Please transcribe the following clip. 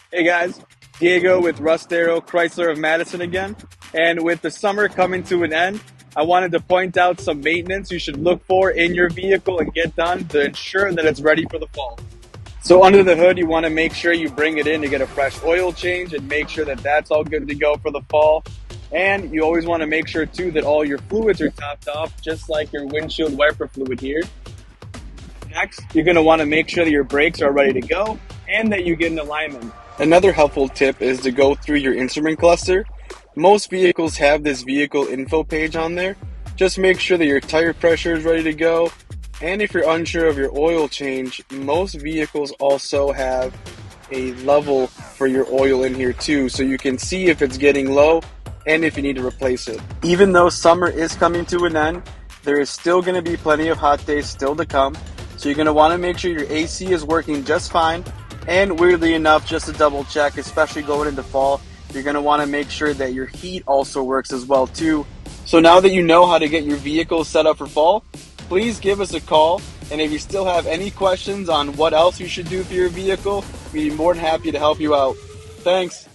Hey guys, Diego with Russ Darrow, Chrysler of Madison again. And with the summer coming to an end, I wanted to point out some maintenance you should look for in your vehicle and get done to ensure that it's ready for the fall. So under the hood, you want to make sure you bring it in to get a fresh oil change and make sure that that's all good to go for the fall. And you always want to make sure too that all your fluids are topped off, just like your windshield wiper fluid here. Next, you're going to want to make sure that your brakes are ready to go and that you get an alignment. Another helpful tip is to go through your instrument cluster. Most vehicles have this vehicle info page on there. Just make sure that your tire pressure is ready to go. And if you're unsure of your oil change, most vehicles also have a level for your oil in here too, so you can see if it's getting low and if you need to replace it. Even though summer is coming to an end, there is still going to be plenty of hot days still to come. So you're going to want to make sure your AC is working just fine. And weirdly enough, just to double check, especially going into fall, you're going to want to make sure that your heat also works as well too. So now that you know how to get your vehicle set up for fall, please give us a call. And if you still have any questions on what else you should do for your vehicle, we'd be more than happy to help you out. Thanks.